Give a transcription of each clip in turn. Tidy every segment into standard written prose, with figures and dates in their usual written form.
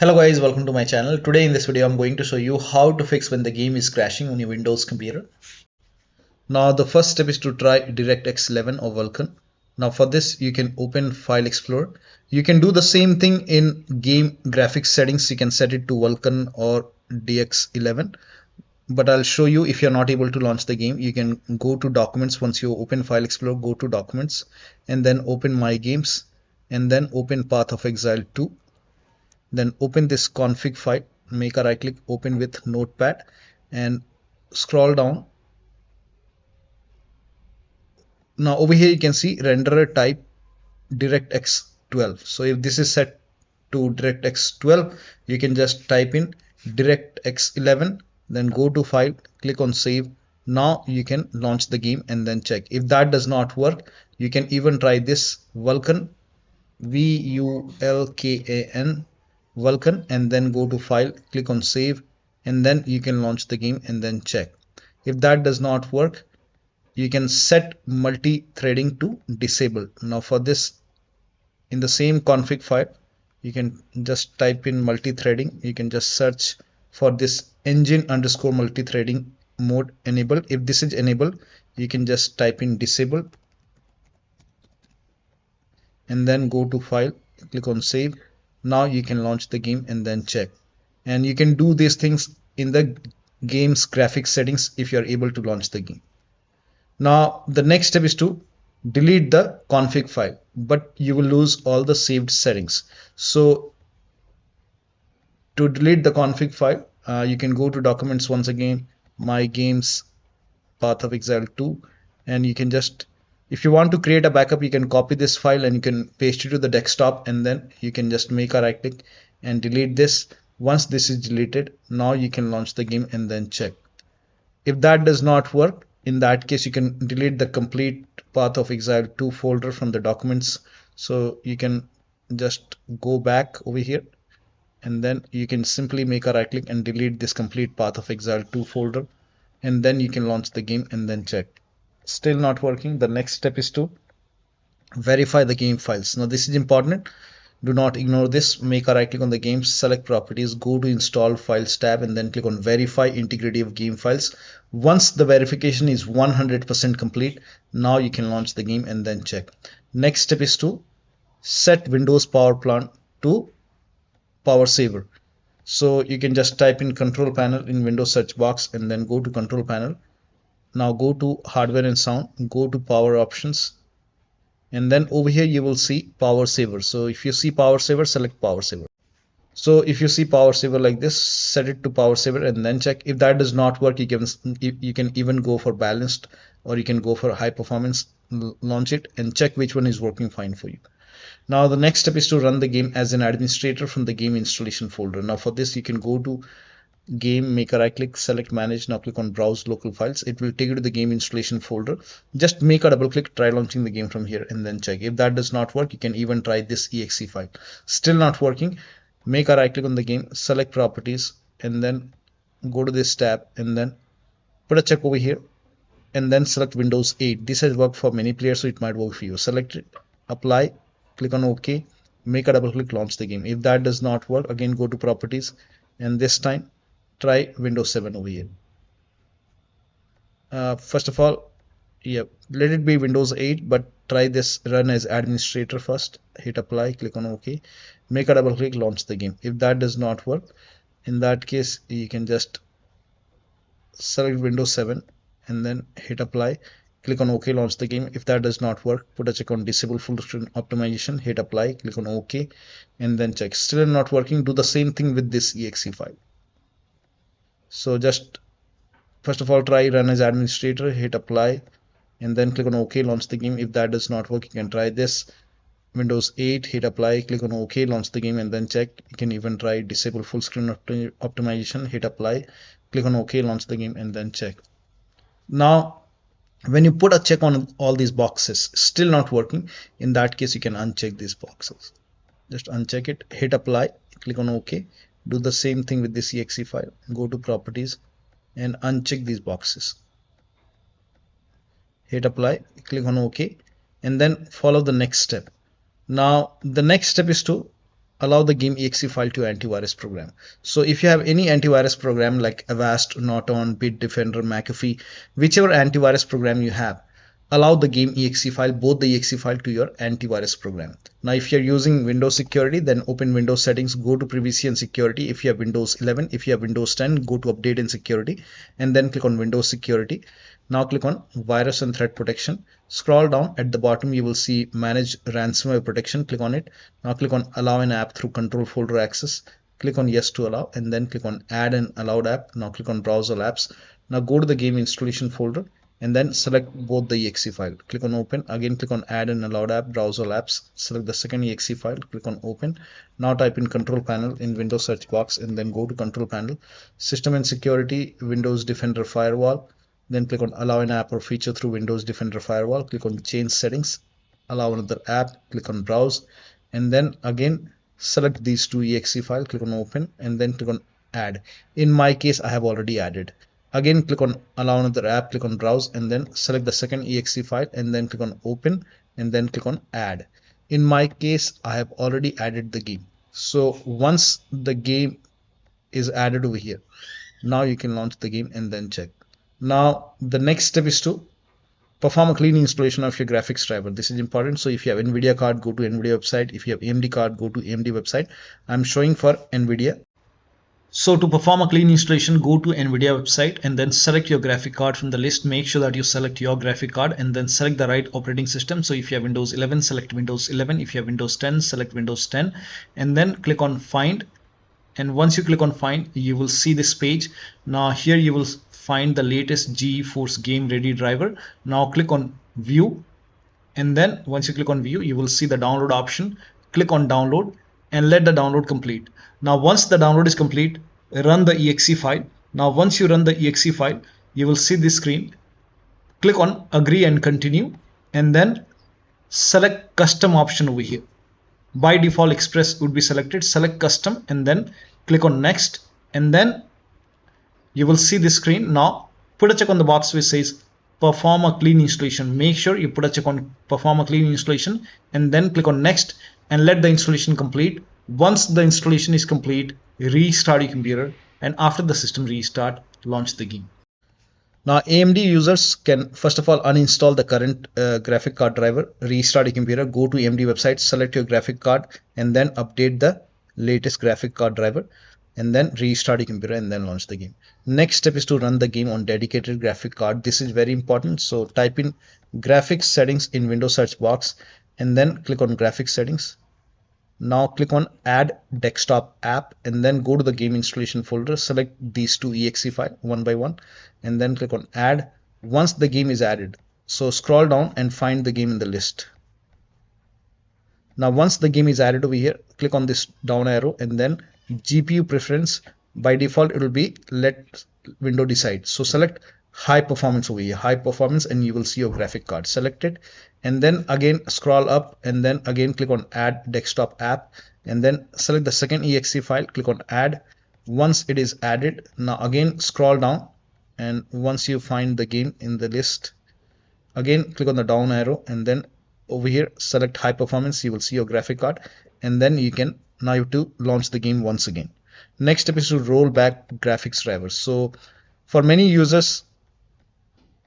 Hello guys, welcome to my channel. Today in this video I'm going to show you how to fix when the game is crashing on your Windows computer. Now the first step is to try DirectX 11 or Vulkan. Now for this you can open File Explorer. You can do the same thing in game graphics settings. You can set it to Vulkan or DX11. But I'll show you if you're not able to launch the game. You can go to Documents. Once you open File Explorer, go to Documents and then open My Games and then open Path of Exile 2. Then open this config file, make a right click, open with notepad and scroll down. Now over here you can see renderer type DirectX 12. So if this is set to DirectX 12, you can just type in DirectX 11, then go to file, click on save. Now you can launch the game and then check. If that does not work, you can even try this Vulkan, Vulkan, Vulkan, and then go to file, click on save, and then you can launch the game and then check. If that does not work, you can set multi-threading to disable. Now for this, in the same config file, you can just type in multi-threading. You can just search for this engine_multi-threading mode enable. If this is enabled, you can just type in disable and then go to file, click on save. Now you can launch the game and then check. And you can do these things in the game's graphics settings if you are able to launch the game. Now the next step is to delete the config file, but you will lose all the saved settings. So to delete the config file, you can go to Documents once again, My Games, Path of Exile 2, and you can just, if you want to create a backup, you can copy this file and you can paste it to the desktop, and then you can just make a right click and delete this. Once this is deleted, now you can launch the game and then check. If that does not work, in that case you can delete the complete Path of Exile 2 folder from the documents. So you can just go back over here and then you can simply make a right click and delete this complete Path of Exile 2 folder, and then you can launch the game and then check. Still not working. The next step is to verify the game files. Now this is important, do not ignore this. Make a right click on the game, select properties, go to install files tab, and then click on verify integrity of game files. Once the verification is 100% complete, now you can launch the game and then check. Next step is to set Windows power plant to power saver. So you can just type in control panel in Windows search box and then go to control panel. Now go to hardware and sound, go to power options, and then over here you will see power saver. So if you see power saver, select power saver. So if you see power saver like this, set it to power saver and then check. If that does not work, you can even go for balanced, or you can go for high performance. Launch it and check which one is working fine for you. Now the next step is to run the game as an administrator from the game installation folder. Now for this you can go to game, make a right click, select manage. Now click on browse local files. It will take you to the game installation folder. Just make a double click, try launching the game from here and then check. If that does not work, you can even try this exe file. Still not working, make a right click on the game, select properties, and then go to this tab and then put a check over here and then select Windows 8. This has worked for many players, so it might work for you. Select it, apply, click on OK, make a double click, launch the game. If that does not work, again go to properties and this time try Windows 7 over here. First of all, let it be Windows 8, but try this run as administrator first. Hit apply, click on OK, make a double click, launch the game. If that does not work, in that case you can just select Windows 7 and then hit apply, click on OK, launch the game. If that does not work, put a check on disable full screen optimization, hit apply, click on OK, and then check. Still not working, do the same thing with this exe file. So just first of all try run as administrator, hit apply, and then click on OK, launch the game. If that does not work, you can try this Windows 8, hit apply, click on OK, launch the game, and then check. You can even try disable full screen optimization, hit apply, click on OK, launch the game, and then check. Now when you put a check on all these boxes, still not working, in that case you can uncheck these boxes. Just uncheck it, hit apply, click on OK. Do the same thing with this exe file, go to properties and uncheck these boxes, hit apply, click on OK, and then follow the next step. Now the next step is to allow the game exe file to antivirus program. So if you have any antivirus program like Avast, Norton, Bitdefender, McAfee, whichever antivirus program you have, allow the game exe file, both the exe file to your antivirus program. Now if you're using Windows security, then open Windows settings, go to privacy and security. If you have Windows 11, if you have Windows 10, go to update and security, and then click on Windows security. Now click on virus and threat protection. Scroll down, at the bottom you will see manage ransomware protection. Click on it. Now click on allow an app through control folder access. Click on yes to allow, and then click on add an allowed app. Now click on browse all apps. Now go to the game installation folder and then select both the exe file. Click on open. Again click on add an allowed app, browse all apps. Select the second exe file. Click on open. Now type in control panel in Windows search box and then go to control panel, system and security, Windows Defender Firewall. Then click on allow an app or feature through Windows Defender Firewall. Click on change settings, allow another app, click on browse, and then again select these two exe files. Click on open and then click on add. In my case I have already added. Again click on allow another app, click on browse, and then select the second exe file and then click on open and then click on add. In my case I have already added the game. So once the game is added over here, now you can launch the game and then check. Now the next step is to perform a clean installation of your graphics driver. This is important. So if you have NVIDIA card, go to NVIDIA website. If you have AMD card, go to AMD website. I'm showing for NVIDIA. So to perform a clean installation, go to NVIDIA website and then select your graphic card from the list. Make sure that you select your graphic card and then select the right operating system. So if you have Windows 11, select Windows 11. If you have Windows 10, select Windows 10 and then click on find. And once you click on find, you will see this page. Now here you will find the latest GeForce Game Ready driver. Now click on view, and then once you click on view, you will see the download option. Click on download and let the download complete. Now once the download is complete, run the exe file. Now once you run the exe file, you will see this screen. Click on agree and continue, and then select custom option over here. By default express would be selected. Select custom and then click on next, and then you will see this screen. Now put a check on the box which says perform a clean installation. Make sure you put a check on perform a clean installation and then click on next and let the installation complete. Once the installation is complete, restart your computer, and after the system restart, launch the game. Now AMD users can first of all uninstall the current graphic card driver, restart your computer, go to AMD website, select your graphic card and then update the latest graphic card driver and then restart your computer and then launch the game. Next step is to run the game on dedicated graphic card. This is very important. So type in graphics settings in Windows search box and then click on graphics settings. Now click on add desktop app and then go to the game installation folder, select these two exe files one by one and then click on add. Once the game is added, so scroll down and find the game in the list. Now once the game is added over here, click on this down arrow and then GPU preference. By default it will be let window decide. So select high performance over here, high performance, and you will see your graphic card selected. And then again scroll up and then again click on add desktop app and then select the second exe file, click on add. Once it is added, now again scroll down and once you find the game in the list, again click on the down arrow and then over here select high performance. You will see your graphic card and then you can now you have to launch the game once again. Next step is to roll back graphics drivers. So for many users,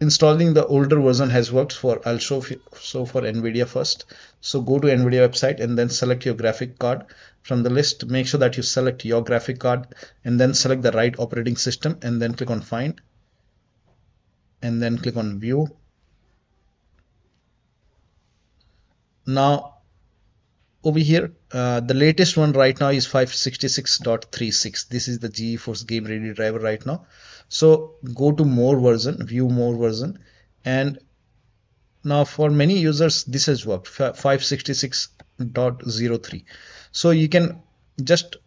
installing the older version has worked. For I'll show for NVIDIA first. So go to NVIDIA website and then select your graphic card from the list. Make sure that you select your graphic card and then select the right operating system and then click on find and then click on view. Now over here the latest one right now is 566.36. this is the GeForce Game Ready driver right now. So go to more version, view more version, and now for many users this has worked, 566.03. so you can just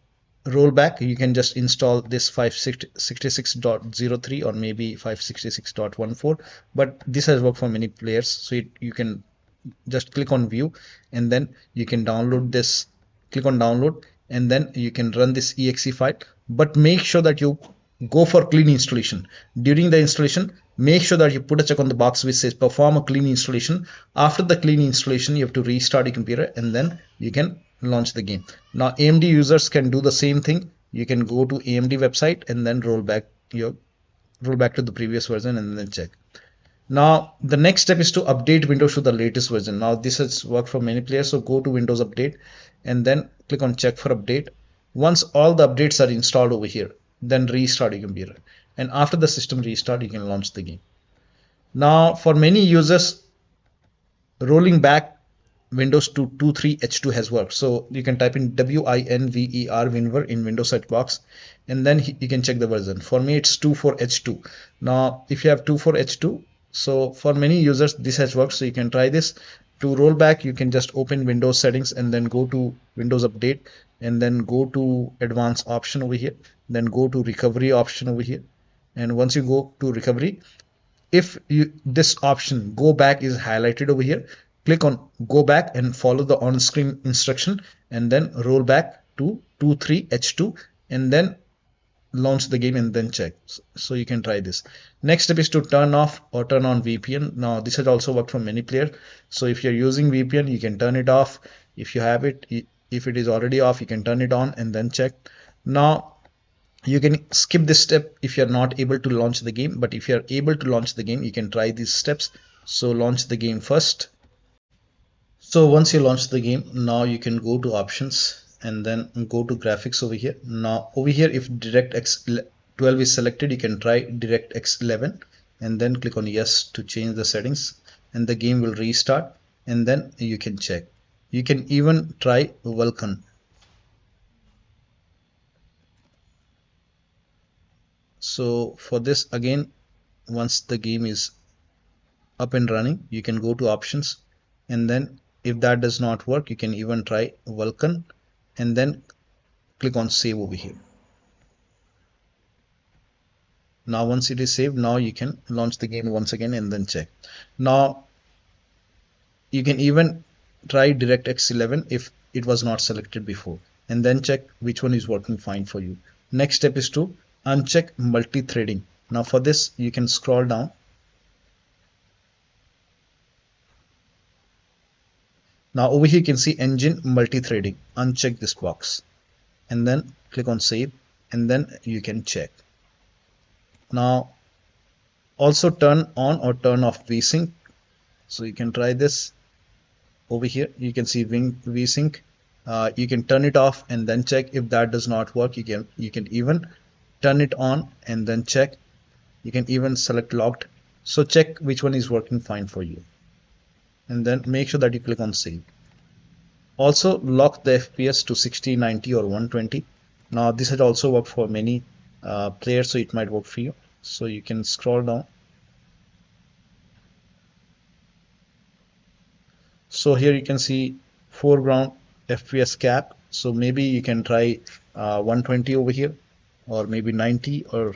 roll back, you can just install this 566.03 or maybe 566.14, but this has worked for many players. So you can just click on view and then you can download this, click on download and then you can run this exe file, but make sure that you go for clean installation. During the installation, make sure that you put a check on the box which says perform a clean installation. After the clean installation, you have to restart your computer and then you can launch the game. Now AMD users can do the same thing. You can go to AMD website and then roll back to the previous version and then check. Now the next step is to update Windows to the latest version. Now this has worked for many players, so go to Windows Update and then click on check for update. Once all the updates are installed over here, then restart your computer, and after the system restart you can launch the game. Now for many users, rolling back Windows to 23H2 has worked. So you can type in WINVER in Windows search box, and then you can check the version. For me it's 24H2. Now if you have 24H2, so for many users this has worked, so you can try this. To roll back, you can just open Windows settings and then go to Windows Update and then go to advanced option over here, then go to recovery option over here, and once you go to recovery, if this option go back is highlighted over here, click on go back and follow the on-screen instruction and then roll back to 23H2 and then launch the game and then check. So you can try this. Next step is to turn off or turn on VPN. Now this has also worked for many players. So if you're using VPN, you can turn it off. If you have it, if it is already off, you can turn it on and then check. Now you can skip this step if you're not able to launch the game, but if you're able to launch the game, you can try these steps. So launch the game first. So once you launch the game, now you can go to options and then go to graphics over here. Now over here, if DirectX 12 is selected, you can try DirectX 11 and then click on yes to change the settings, and the game will restart and then you can check. You can even try Vulkan. So for this, again, once the game is up and running, you can go to options, and then if that does not work, you can even try Vulkan and then click on save over here. Now once it is saved, now you can launch the game once again and then check. Now you can even try DirectX 11 if it was not selected before, and then check which one is working fine for you. Next step is to uncheck multi-threading. Now for this, you can scroll down. Now over here you can see engine multi-threading. Uncheck this box and then click on save, and then you can check. Now also turn on or turn off vsync. So you can try this. Over here you can see vsync. You can turn it off and then check. If that does not work, you can even turn it on and then check. You can even select locked. So check which one is working fine for you, and then make sure that you click on save. Also lock the FPS to 60, 90 or 120. Now this has also worked for many players, so it might work for you. So you can scroll down. So here you can see foreground FPS cap. So maybe you can try 120 over here, or maybe 90 or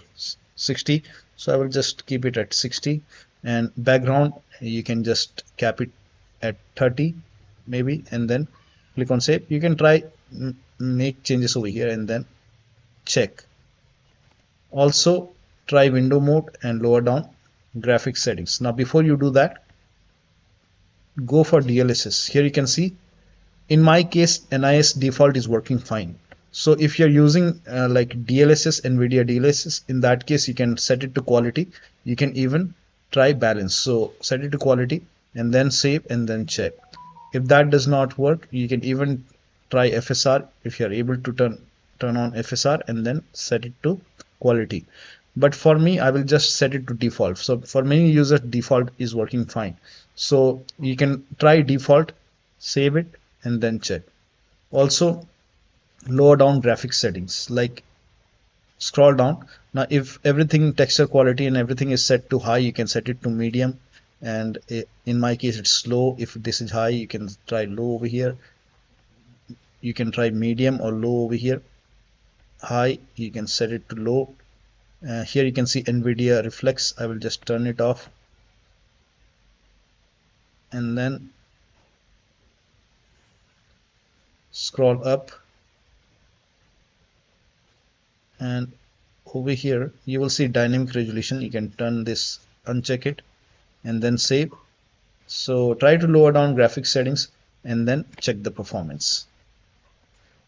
60. So I will just keep it at 60, and background you can just cap it at 30 maybe, and then click on save. You can try make changes over here and then check. Also try window mode and lower down graphics settings. Now before you do that, go for DLSS. Here you can see in my case NIS default is working fine. So if you're using like DLSS, NVIDIA DLSS, in that case you can set it to quality. You can even try balance. So set it to quality and then save and then check. If that does not work, you can even try FSR if you're able to turn on FSR and then set it to quality. But for me, I will just set it to default. So for many users, default is working fine. So you can try default, save it and then check. Also lower down graphics settings, like scroll down. Now if everything, texture quality and everything is set to high, you can set it to medium, and in my case it's slow. If this is high, you can try low over here. You can try medium or low over here. High, you can set it to low. Here you can see NVIDIA reflex. I will just turn it off, and then scroll up, and over here you will see dynamic resolution. You can turn this, uncheck it and then save. So try to lower down graphics settings and then check the performance.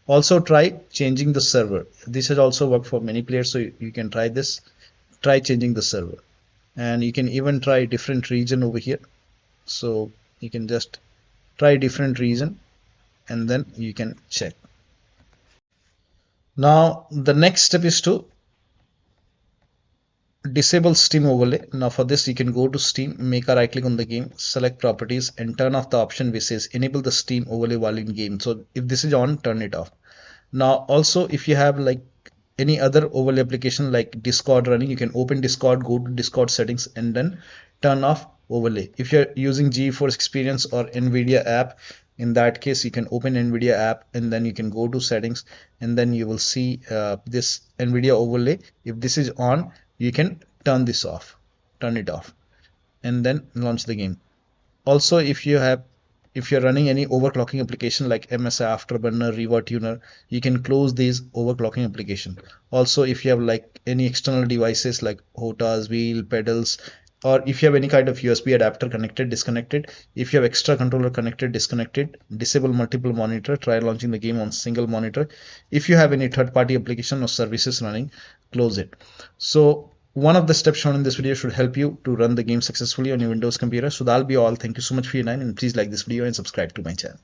Also try changing the server. This has also worked for many players, so you can try this. Try changing the server, and you can even try different region over here. So you can just try different region and then you can check. Now the next step is to disable Steam overlay. Now for this you can go to Steam, make a right click on the game, select properties and turn off the option which says enable the Steam overlay while in game. So if this is on, turn it off. Now also if you have like any other overlay application like Discord running, you can open Discord, go to Discord settings and then turn off overlay. If you're using GeForce Experience or Nvidia app, in that case you can open Nvidia app and then you can go to settings and then you will see this Nvidia overlay. If this is on, you can turn this off, turn it off and then launch the game. Also if you're running any overclocking application like MSI Afterburner, Revert Tuner, you can close these overclocking application. Also if you have like any external devices like HOTAs, wheel, pedals, or if you have any kind of USB adapter connected, disconnected. If you have extra controller connected, disconnected. Disable multiple monitor, try launching the game on single monitor. If you have any third-party application or services running, close it. So one of the steps shown in this video should help you to run the game successfully on your Windows computer. So that'll be all. Thank you so much for your time, and please like this video and subscribe to my channel.